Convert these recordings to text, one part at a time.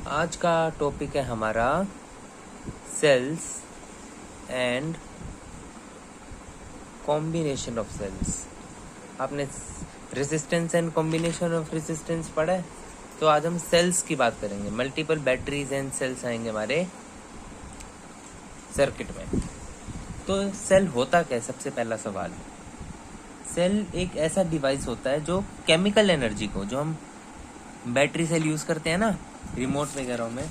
आज का टॉपिक है हमारा cells and combination of cells. आपने resistance and combination of resistance पढ़ा है, तो आज हम सेल्स की बात करेंगे। मल्टीपल बैटरीज एंड सेल्स आएंगे हमारे सर्किट में। तो सेल होता क्या है? सबसे पहला सवाल, सेल एक ऐसा डिवाइस होता है जो केमिकल एनर्जी को, जो हम बैटरी सेल यूज करते हैं ना रिमोट वगैरह में,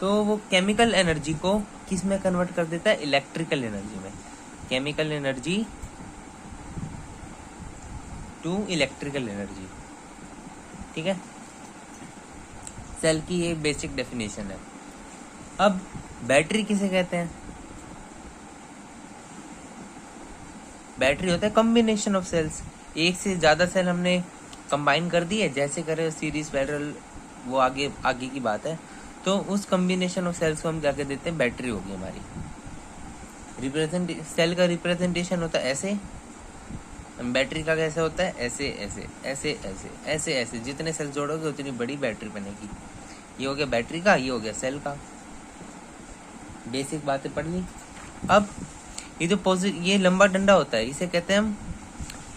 तो वो केमिकल एनर्जी को किस में कन्वर्ट कर देता है? इलेक्ट्रिकल एनर्जी में। Chemical energy to electrical energy. ठीक है, सेल की ये बेसिक डेफिनेशन है। अब बैटरी किसे कहते हैं? बैटरी होता है कॉम्बिनेशन ऑफ सेल्स। एक से ज्यादा सेल हमने कंबाइन कर दी है, जैसे करे सीरीज पैरेलल, वो आगे की बात है। तो उस कॉम्बिनेशन ऑफ सेल्स को हम क्या कह देते हैं? बैटरी होगी हमारी। सेल का रिप्रेजेंटेशन होता है ऐसे, बैटरी का कैसे होता है? ऐसे ऐसे ऐसे ऐसे ऐसे ऐसे। जितने सेल जोड़ोगे उतनी बड़ी बैटरी बनेगी। ये हो गया बैटरी का, ये हो गया सेल का। बेसिक बातें पढ़ ली। अब ये जो ये लंबा डंडा होता है, इसे कहते हैं हम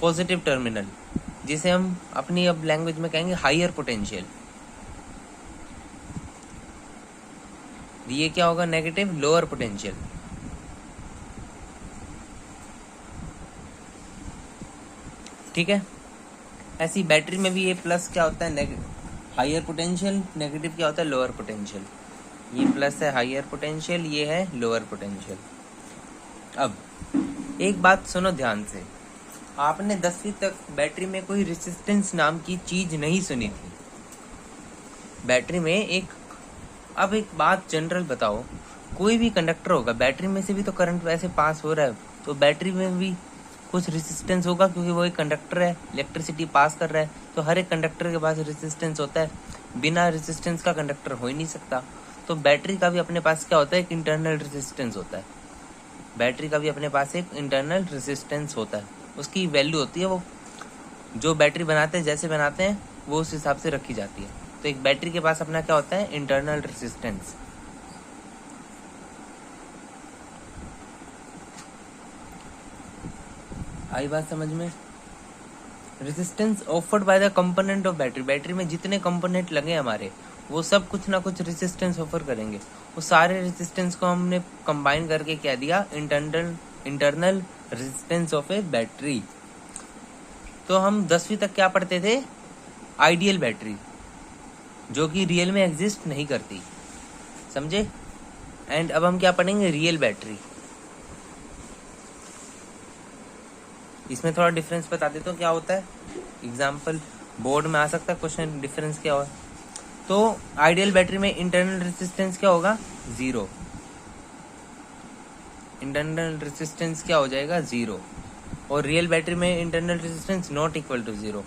पॉजिटिव टर्मिनल, जिसे हम अपनी अब लैंग्वेज में कहेंगे हायर पोटेंशियल। ये क्या होगा? Negative lower potential. ठीक है, ऐसी बैटरी में भी ये प्लस क्या होता है? हायर पोटेंशियल, नेगेटिव क्या होता है? Lower potential. ये प्लस है हायर पोटेंशियल, ये है लोअर पोटेंशियल। अब एक बात सुनो ध्यान से, आपने 10वीं तक बैटरी में कोई रेजिस्टेंस नाम की चीज नहीं सुनी थी। बैटरी में अब एक बात जनरल बताओ, कोई भी कंडक्टर होगा, बैटरी में से भी तो करंट वैसे पास हो रहा है, तो बैटरी में भी कुछ रेजिस्टेंस होगा, क्योंकि वो एक कंडक्टर है, इलेक्ट्रिसिटी पास कर रहा है। तो हर एक कंडक्टर के पास रेजिस्टेंस होता है, बिना रेजिस्टेंस का कंडक्टर हो ही नहीं सकता। तो बैटरी का भी अपने पास क्या होता है? एक इंटरनल रेजिस्टेंस होता है। बैटरी का भी अपने पास एक इंटरनल रेजिस्टेंस होता है, उसकी वैल्यू होती है, वो जो बैटरी बनाते हैं जैसे बनाते हैं वो उस हिसाब से रखी जाती है। तो एक बैटरी के पास अपना क्या होता है? Internal resistance. आई बात समझ में? Resistance offered by the component of battery. Battery में जितने कंपोनेंट लगे हमारे, वो सब कुछ ना कुछ रेजिस्टेंस ऑफर करेंगे। वो सारे रेजिस्टेंस को हमने कंबाइन करके क्या दिया? Internal resistance of A battery. तो हम 10वीं तक क्या पढ़ते थे? आइडियल बैटरी, जो कि रियल में एग्जिस्ट नहीं करती, समझे? एंड अब हम क्या पढ़ेंगे? Real battery. इसमें थोड़ा डिफरेंस बता देता हूँ क्या होता है। एग्जाम्पल बोर्ड में आ सकता है क्वेश्चन, डिफरेंस क्या हो। तो आइडियल बैटरी में इंटरनल रेजिस्टेंस क्या होगा? 0। इंटरनल रेजिस्टेंस क्या हो जाएगा? 0। और रियल बैटरी में internal resistance not equal to 0।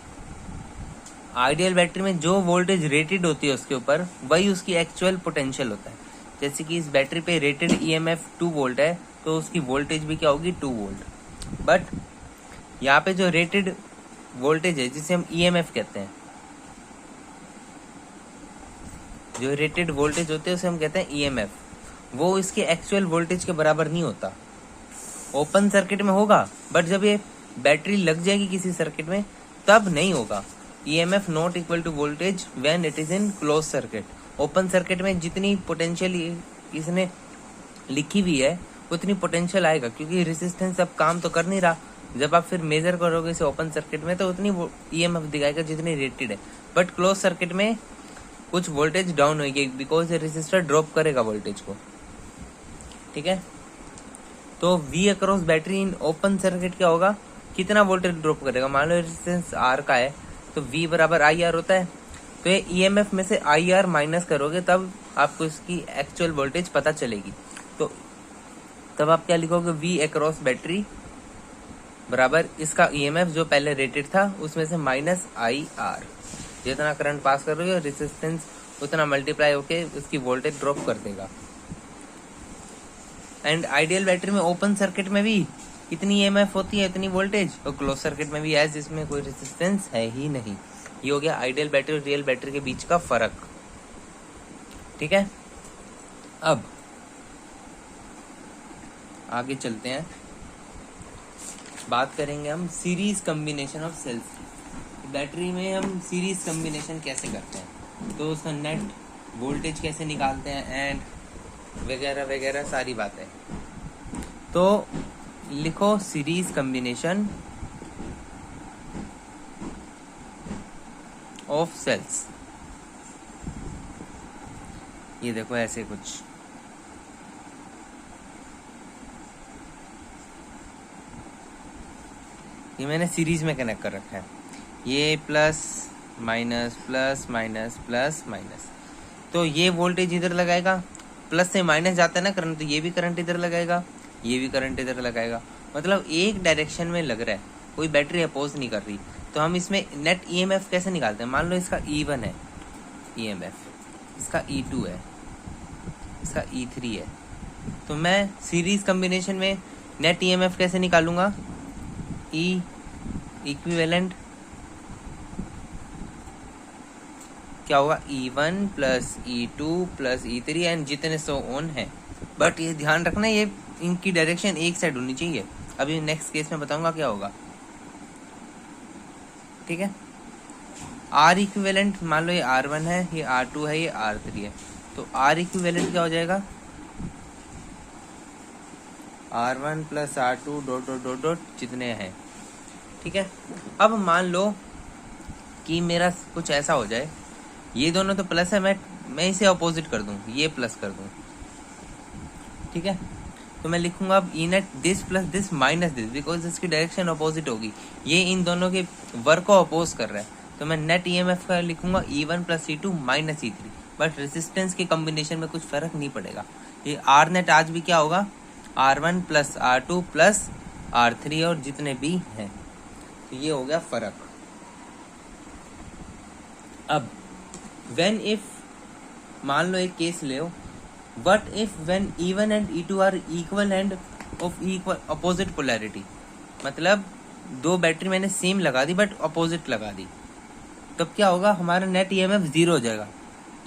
Ideal battery में जो वोल्टेज रेटेड होती है उसके ऊपर, वही उसकी एक्चुअल पोटेंशियल होता है। जैसे कि इस बैटरी पे रेटेड ईएमएफ 2 वोल्ट है, तो उसकी वोल्टेज भी क्या होगी? 2 वोल्ट। बट यहाँ पे जो रेटेड वोल्टेज है, जिसे हम ईएमएफ कहते हैं, जो रेटेड वोल्टेज होते हैं उसे हम कहते हैं ईएमएफ, वो इसके एक्चुअल वोल्टेज के बराबर नहीं होता। ओपन सर्किट में होगा, बट जब ये बैटरी लग जाएगी किसी सर्किट में तब नहीं होगा। EMF not equal to voltage when it is in close circuit. Open circuit में जितनी पोटेंशियल इसने लिखी हुई है उतनी पोटेंशियल आएगा, क्योंकि रेजिस्टेंस अब काम तो कर नहीं रहा। जब आप फिर मेजर करोगे इसे ओपन सर्किट में, तो उतनी ईएमएफ दिखाएगा जितनी रेटेड है। बट क्लोज सर्किट में कुछ वोल्टेज डाउन होगी, बिकॉज रेजिस्टर ड्रॉप करेगा वोल्टेज को। ठीक है, तो V across battery in open circuit क्या होगा? कितना वोल्टेज ड्रॉप करेगा? मान लो रेजिस्टेंस R का है, तो V बराबर IR होता है। तो ये EMF में से IR माइनस करोगे, तब आपको इसकी एक्चुअल वोल्टेज पता चलेगी। तो तब आप क्या लिखोगे? V अक्रॉस बैटरी बराबर इसका EMF जो पहले रेटेड था उसमें से माइनस IR। जितना करंट पास करोगे रेजिस्टेंस उतना मल्टीप्लाई होके उसकी वोल्टेज ड्रॉप कर देगा। एंड आइडियल बैटरी में ओपन सर्किट में भी इतनी ईएमएफ होती है, इतनी वोल्टेज, और क्लोज सर्किट में भी है जिसमें कोई रेजिस्टेंस है ही नहीं। ये हो गया आइडियल बैटरी और रियल बैटरी के बीच का फर्क। ठीक है, अब आगे चलते हैं, बात करेंगे हम सीरीज कम्बिनेशन ऑफ सेल्स की। बैटरी में हम सीरीज कम्बिनेशन कैसे करते हैं, तो उसका नेट वोल्टेज कैसे निकालते हैं एंड वगैरह वगैरह सारी बातें। तो लिखो सीरीज कम्बिनेशन ऑफ सेल्स, ये देखो ऐसे कुछ, ये मैंने सीरीज में कनेक्ट कर रखा है, ये plus minus plus minus plus minus, तो ये वोल्टेज इधर लगाएगा, प्लस से माइनस जाता है ना करंट, तो ये भी करंट इधर लगाएगा, ये भी करंट इधर लगाएगा, मतलब एक डायरेक्शन में लग रहा है, कोई बैटरी अपोज नहीं कर रही। तो हम इसमें नेट ईएमएफ कैसे निकालते हैं, मान लो इसका E1 है ईएमएफ, इसका E2 है, इसका E3 है, तो मैं सीरीज कम्बिनेशन में नेट ईएमएफ कैसे निकालूंगा, E इक्विवेलेंट क्या होगा, E1 plus E2 plus E3 and जितने सो ऑन है। बट ये ध्यान रखना, ये इनकी डायरेक्शन एक साइड होनी चाहिए, अभी नेक्स्ट केस में बताऊंगा क्या होगा, ठीक है। R इक्विवेलेंट मान लो ये R1 है, ये R2 है, ये R3 है, तो R इक्विवेलेंट क्या हो जाएगा, R1 plus R2 dot dot dot dot जितने हैं, ठीक है। अब मान लो कि मेरा कुछ ऐसा हो जाए, ये दोनों तो प्लस है, मैं इसे अपोजिट कर दूं, ये प्लस कर दूं, ठीक है। तो मैं लिखूंगा अब E net this plus this minus this, because इसकी डायरेक्शन अपोजिट होगी, ये इन दोनों के वर्क को अपोज कर रहा है, तो मैं नेट ईएमएफ का लिखूंगा E1 plus E2 minus E3, but resistance के कॉम्बिनेशन में कुछ फर्क नहीं पड़ेगा, ये आर नेट आज भी क्या होगा, R1 plus R2 plus R3 और जितने भी हैं, तो ये हो गया फर्क। अब व्हेन इफ मान लो एक केस ले, what if when E1 and E2 are equal and of equal opposite polarity, मतलब दो बैटरी मैंने सेम लगा दी बट अपोजिट लगा दी, तब क्या होगा, हमारा नेट ईएमएफ 0 हो जाएगा।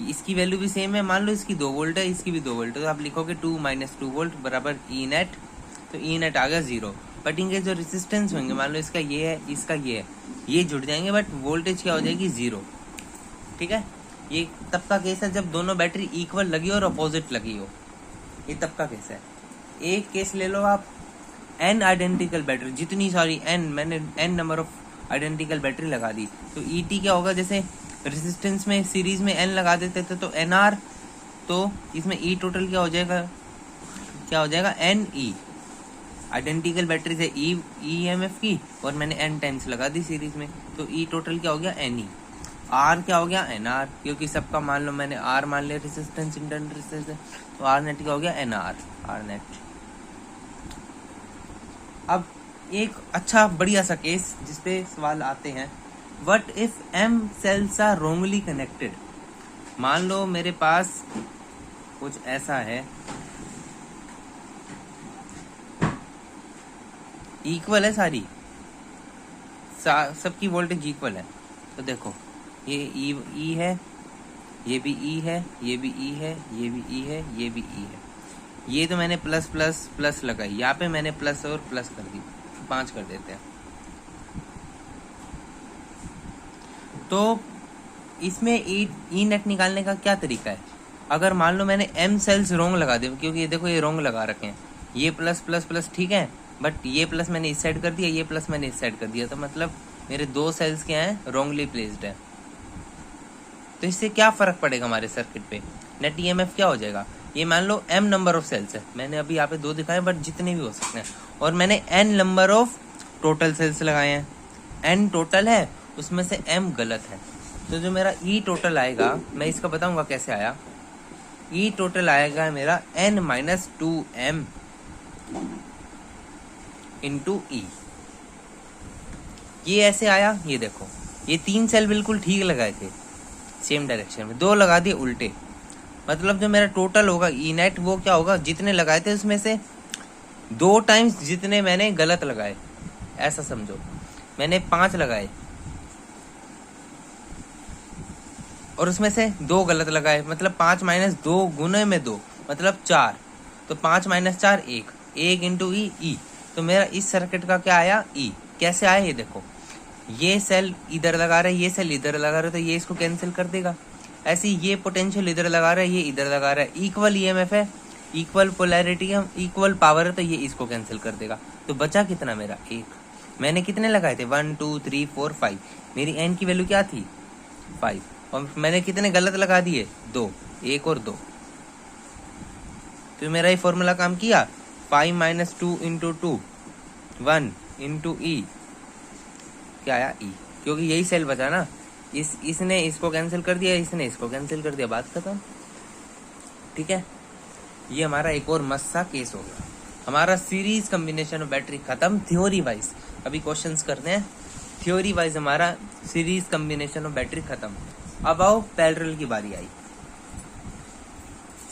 इसकी वैल्यू भी सेम है, मान लो इसकी 2 वोल्ट है, इसकी भी 2 वोल्ट है, तो आप लिखोगे 2 माइनस 2 वोल्ट बराबर ई नेट, तो ई नेट आ गया 0। बट इनके जो रेजिस्टेंस होंगे, मान लो इसका ये है, इसका ये है, ये जुड़ जाएंगे, बट वोल्टेज क्या हो जाएगी 0, ठीक है। ये तब का केस है जब दोनों बैटरी इक्वल लगी और अपोजिट लगी हो, ये तब का केस है। एक केस ले लो आप, n आइडेंटिकल बैटरी, जितनी सारी n, मैंने n number of identical battery लगा दी, तो ET क्या होगा, जैसे रेजिस्टेंस में सीरीज में n लगा देते थे तो NR, तो इसमें E टोटल क्या हो जाएगा, क्या हो जाएगा NE, आइडेंटिकल बैटरी से EMF की और मैंने n टाइम्स लगा दी सीरीज में, तो E टोटल क्या हो गया NE। R क्या हो गया NR, क्योंकि सबका मान लो मैंने R मान लिया रेजिस्टेंस, इंटरनल रेजिस्टेंस, तो R नेट क्या हो गया NR, R नेट। अब एक अच्छा बढ़िया सा केस जिसपे सवाल आते हैं, what if M cells are wrongly connected, मान लो मेरे पास कुछ ऐसा है, इक्वल है सारी, सबकी वोल्टेज इक्वल है, तो देखो ये ई है, ये भी ई है, ये भी ई है, ये भी ई है, ये भी ई है, ये तो मैंने प्लस प्लस प्लस लगाई, यहाँ पे मैंने प्लस और प्लस कर दी, 5 कर देते हैं। तो इसमें ई नेट निकालने का क्या तरीका है, अगर मान लो मैंने M सेल्स रोंग लगा दिए, क्योंकि ये देखो ये रोंग लगा रखे हैं, ये प्लस प्लस प्लस ठीक है, बट ये प्लस मैंने इस साइड कर दिया, ये प्लस मैंने इस साइड कर दिया, तो मतलब मेरे 2 सेल्स क्या हैं, रोंगली प्लेस्ड है। तो इससे क्या फर्क पड़ेगा हमारे सर्किट पे, नेट ईएमएफ क्या हो जाएगा, ये मान लो M नंबर ऑफ सेल्स है, मैंने अभी यहाँ पे 2 दिखाए बट जितने भी हो सकते हैं, और मैंने N number of total cells लगाए हैं, N टोटल है, उसमें से M गलत है, तो जो मेरा E टोटल आएगा, मैं इसका बताऊंगा कैसे आया, E टोटल आएगा मेरा N minus 2M into E, ये ऐसे आया, ये देखो ये 3 सेल बिल्कुल ठीक लगाए थे सेम डायरेक्शन में, 2 लगा दिए उल्टे, मतलब जो मेरा टोटल होगा ई नेट वो क्या होगा, जितने लगाए थे उसमें से 2 टाइम्स जितने मैंने गलत लगाए, ऐसा समझो, मैंने 5 लगाए और उसमें से 2 गलत लगाए, मतलब 5 माइनस 2 गुने में 2 मतलब 4, तो 5 माइनस 4 1 इंटू ई। तो मेरा इस सर्किट का क्या आया, ई। कैसे आया ये देखो, ये सेल इधर लगा रहा है, ये सेल इधर लगा रहा है, तो ये इसको कैंसिल कर देगा। ऐसे ये पोटेंशियल इधर लगा रहा है, ये इधर लगा रहा है, इक्वल ईएमएफ है, इक्वल पोलैरिटी है, इक्वल पावर है, तो ये इसको कैंसिल कर देगा। तो बचा कितना मेरा, 1। मैंने कितने लगाए थे, 1 2 3 4 5। मेरी एन की वैल्यू क्या थी, 5, और मैंने कितने गलत लगा दिए, 2, 1 और 2। तो मेरा ये फॉर्मूला काम किया, 5 माइनस 2 इंटू 2 1 इंटू ई, क्या आया, ई। क्योंकि यही सेल बचा ना, इसने इसको कैंसिल कर दिया, इसने इसको कैंसिल कर दिया, बात खत्म। ठीक है, ये हमारा एक और मस्त सा केस हो गया। हमारा सीरीज कॉम्बिनेशन ऑफ बैटरी खत्म थ्योरी वाइज। अभी क्वेश्चंस करते हैं, थ्योरी वाइज हमारा सीरीज कॉम्बिनेशन ऑफ बैटरी खत्म। अब आओ पैरेलल की बारी आई।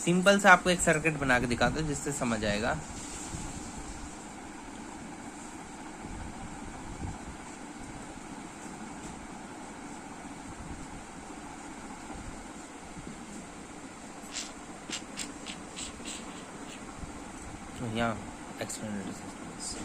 सिंपल सा आपको एक सर्किट बना के दिखाता हूं जिससे समझ आएगा। यहाँ एक्सटर्नल रेजिस्टेंस,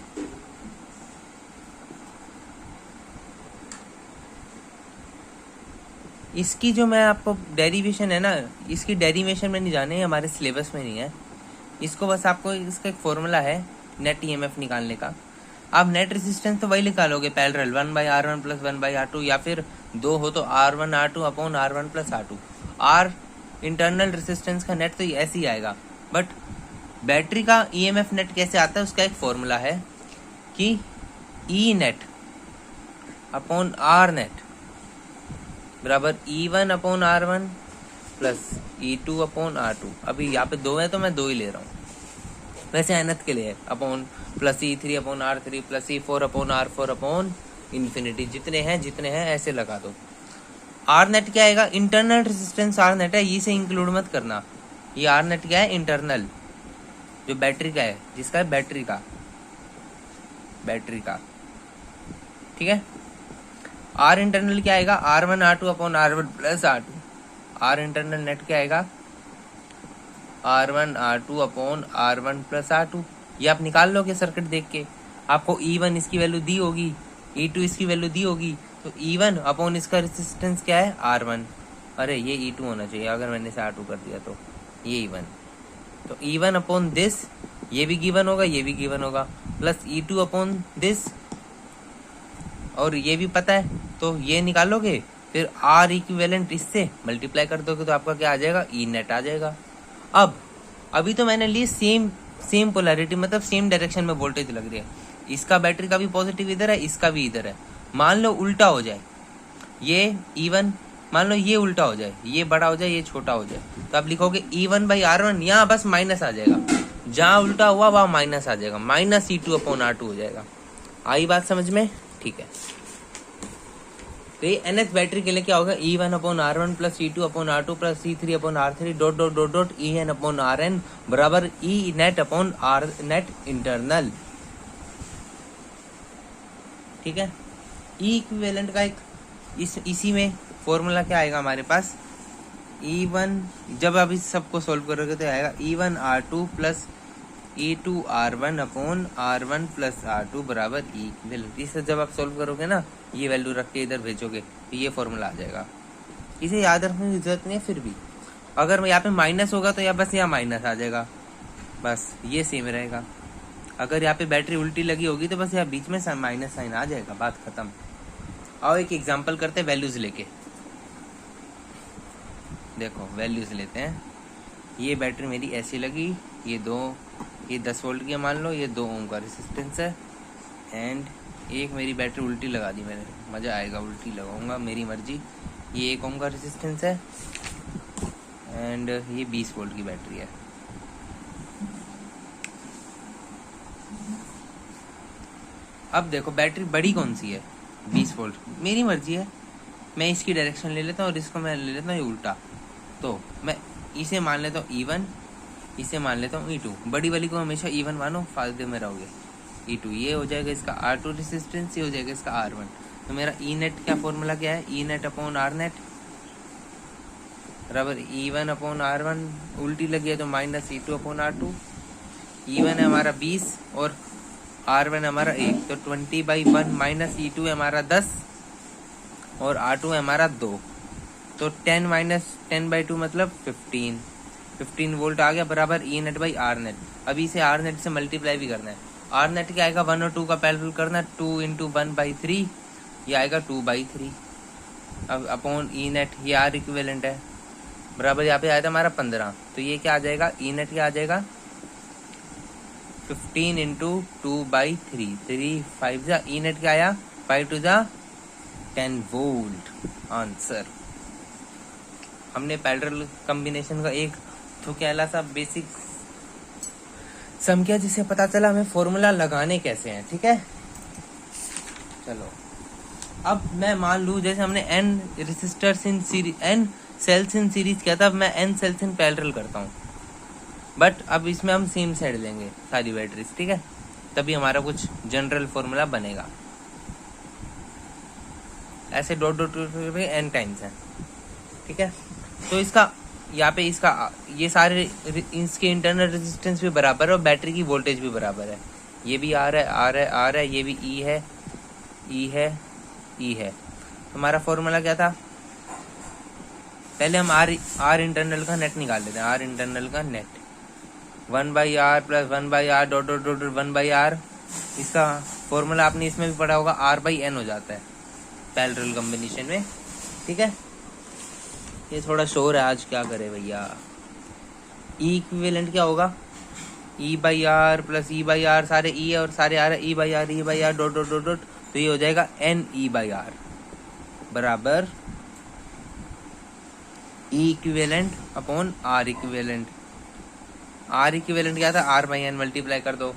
इसकी जो मैं आपको डेरिवेशन है ना, इसकी डेरिवेशन में नहीं जाने, हमारे सिलेबस में नहीं है। इसको बस आपको इसका एक फॉर्मूला है नेट ईएमएफ निकालने का। आप नेट रेजिस्टेंस तो वही निकालोगे पैरेलल 1/R1 प्लस 1/R2, या फिर 2 हो तो R1 R2 upon R1 plus R2। R internal resistance का नेट तो ऐसे ही आएगा, बट बैटरी का ईएमएफ नेट कैसे आता है, उसका एक फॉर्मूला है कि E net upon are net बराबर E1 upon R1 plus E2 upon R2। अभी यहाँ पे 2 है तो मैं 2 ही ले रहा हूँ, वैसे अनंत के लिए upon plus E3 upon R3 plus E4 upon R4 upon infinity, जितने हैं ऐसे लगा दो। आर नेट क्या आएगा, इंटरनल रेजिस्टेंस आर नेट है, इसे इंक्लूड मत करना। ये आर नेट क्या है, इंटरनल, जो बैटरी का है, जिसका है बैटरी का, ठीक है। आर इंटरनल क्या आएगा, R1 R2 upon R1 plus R2। R internal net क्या आएगा, R1 R2 upon R1 plus R2। ये आप निकाल लोगे सर्किट देख के, आपको E1 इसकी वैल्यू दी होगी, E2 इसकी वैल्यू दी होगी, तो E1 अपॉन इसका रेजिस्टेंस क्या है, R1। अरे ये E2 होना चाहिए, अगर मैंने इसे R2 कर दिया तो ये E1। तो E1 अपॉन दिस, ये भी गिवन होगा, ये भी गिवन होगा, प्लस E2 अपॉन दिस, और ये भी पता है, तो ये निकालोगे, फिर R इक्विवेलेंट इससे मल्टीप्लाई कर दोगे तो आपका क्या आ जाएगा, ई नेट आ जाएगा। अब अभी तो मैंने ली सेम पोलैरिटी, मतलब सेम डायरेक्शन में वोल्टेज लग रही है, इसका बैटरी का भी पॉजिटिव इधर है, इसका भी इधर है। मान लो उल्टा हो जाए, ये E1, मान लो ये उल्टा हो जाए, ये बड़ा हो जाए, ये छोटा हो जाए, तो आप लिखोगे E1/R1, यहाँ बस माइनस आ जाएगा, जहाँ उल्टा हुआ वहाँ माइनस आ जाएगा, माइनस E2 अपॉन R2 हो जाएगा। आई बात समझ में, ठीक है। तो ये nth बैटरी के लिए क्या होगा, E1 upon R1 plus E2 upon R2 plus E3 upon R3 dot dot dot dot EN upon RN बराबर E net upon R net internal, ठीक है। ई इक्विवेलेंट का एक इसी में फॉर्मूला क्या आएगा हमारे पास, E1, जब आप इस सबको सोल्व करोगे तो आएगा E1 R2 plus E2 R1 upon R1 plus R2 बराबर ई इक्विवेलेंट। इसे जब आप सोल्व करोगे ना, ये वैल्यू रख के इधर भेजोगे तो ये फॉर्मूला आ जाएगा। इसे याद रखने की जरूरत नहीं है, फिर भी अगर यहाँ पे माइनस होगा तो यहाँ बस यहाँ माइनस आ जाएगा, बस ये सेम रहेगा। अगर यहाँ पे बैटरी उल्टी लगी होगी तो बस यहाँ बीच में माइनस साइन आ जाएगा, बात खत्म। आओ एक एग्जाम्पल करते हैं वैल्यूज लेके। देखो वैल्यूज लेते हैं, ये बैटरी मेरी ऐसी लगी, ये 10 वोल्ट की मान लो, ये 2 ओम का रेजिस्टेंस है, एंड एक मेरी बैटरी उल्टी लगा दी मैंने, मज़ा आएगा, उल्टी लगाऊंगा मेरी मर्जी। ये 1 ओम का रेजिस्टेंस है, एंड ये 20 वोल्ट की बैटरी है। अब देखो बैटरी बड़ी कौन सी है, 20 वोल्ट, मेरी मर्जी है, मैं इसकी डायरेक्शन ले लेता हूँ और इसको मैं ले लेता हूँ ये उल्टा। तो मैं इसे मान लेता हूँ E1, इसे मान लेता हूँ E2। बड़ी वाली को हमेशा E1 मानो, फायदे में रहोगे। E2 ये हो जाएगा इसका R2 रेजिस्टेंस, ये हो जाएगा इसका R1। तो मेरा ई नेट क्या फॉर्मूला क्या है, E net upon are net, बराबर E1 अपॉन R1, उल्टी लगी है तो minus E2 upon R2। E1 है हमारा 20 और R1 है हमारा 1, तो 20/1 माइनस E2 है हमारा 10 और R2 है हमारा 2, तो 10 माइनस 10/2 मतलब 15 वोल्ट आ गया, बराबर E net by R net. अभी इसे R नेट से मल्टीप्लाई भी करना है। R नेट क्या आएगा, 1 और 2 का पैरेलल करना है, 2 इंटू 1/3, ये आएगा 2/3। अब अपॉन E नेट, ये R इक्विवेलेंट है, बराबर यहाँ पे आया था हमारा 15, तो ये क्या आ जाएगा, E नेट क्या आ जाएगा 15 इंटू 2/3, 3 5 जा, E नेट क्या आया 5 2 जा 10 वोल्ट आंसर। हमने पैरेलल कॉम्बिनेशन का एक तो कहला सा बेसिक सम किया, जिसे पता चला हमें फॉर्मूला लगाने कैसे हैं। ठीक है, चलो अब मैं मान लूं जैसे हमने n resistors in series, n cells in series किया था, अब मैं n सेल्स इन पैरेलल करता हूँ, बट अब इसमें हम सेम साइड लेंगे सारी बैटरीज। ठीक है, तभी हमारा कुछ जनरल फॉर्मूला बनेगा। ऐसे डॉट डॉट n टाइम्स है। ठीक है, तो इसका यहाँ पे इसका ये सारे इसके इंटरनल रेजिस्टेंस भी बराबर है और बैटरी की वोल्टेज भी बराबर है। ये भी R है, R है, R है, ये भी E है, E है, E है। हमारा फॉर्मूला क्या था, पहले हम R इंटरनल का नेट निकाल लेते हैं। R इंटरनल का net 1/R plus 1/R dot dot dot 1/R। इसका फॉर्मूला आपने इसमें भी पढ़ा होगा, R/N हो जाता है पैरेलल कॉम्बिनेशन में। ठीक है, ये थोड़ा शोर है आज, क्या करे भैया। E इक्विवेलेंट क्या होगा, E/R प्लस E/R, सारे E है और सारे R है, E/R dot dot dot dot, तो ये हो जाएगा NE/R बराबर E equivalent upon R equivalent. R equivalent क्या था, R/N मल्टीप्लाई कर दो,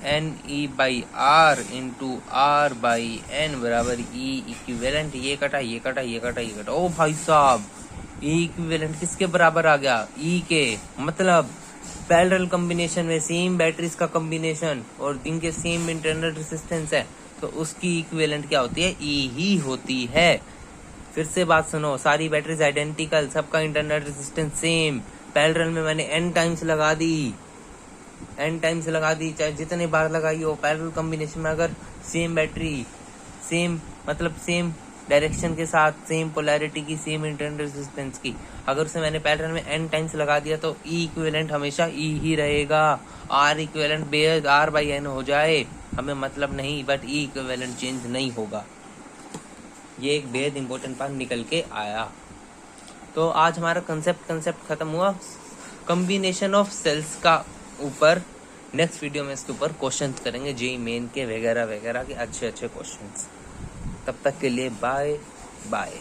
NE/R इंटू R/N बराबर E इक्विवेलेंट। ये कटा, ये कटा, ये कटा, ये कटा। ओ भाई साहब, E इक्विवेलेंट किसके बराबर आ गया, E के, मतलब पैरेलल कॉम्बिनेशन में सेम बैटरीज का कॉम्बिनेशन और इनके सेम इंटरनल रेजिस्टेंस है, तो उसकी इक्विवेलेंट क्या होती है, E ही होती है। फिर से बात सुनो, सारी बैटरीज आइडेंटिकल, सबका इंटरनल रेजिस्टेंस सेम, पैरेलल में मैंने n टाइम्स लगा दी, चाहे जितने बार लगाई हो। पैरेलल कॉम्बिनेशन में अगर सेम बैटरी, सेम मतलब सेम डायरेक्शन के साथ, सेम पोलैरिटी की, सेम इंटरनल रेजिस्टेंस की, अगर उसे मैंने पैरेलल में n टाइम्स लगा दिया तो E इक्विवेलेंट हमेशा E ही रहेगा। R इक्विवेलेंट बेहद R/N हो जाए हमें मतलब नहीं, बट E इक्विवेलेंट चेंज नहीं होगा। ये एक बेहद इंपॉर्टेंट पार्ट निकल के आया। तो आज हमारा कंसेप्ट खत्म हुआ कॉम्बिनेशन ऑफ सेल्स का ऊपर। नेक्स्ट वीडियो में इसके ऊपर क्वेश्चंस करेंगे, जेईई मेन के वगैरह वगैरह के अच्छे क्वेश्चंस। तब तक के लिए बाय बाय।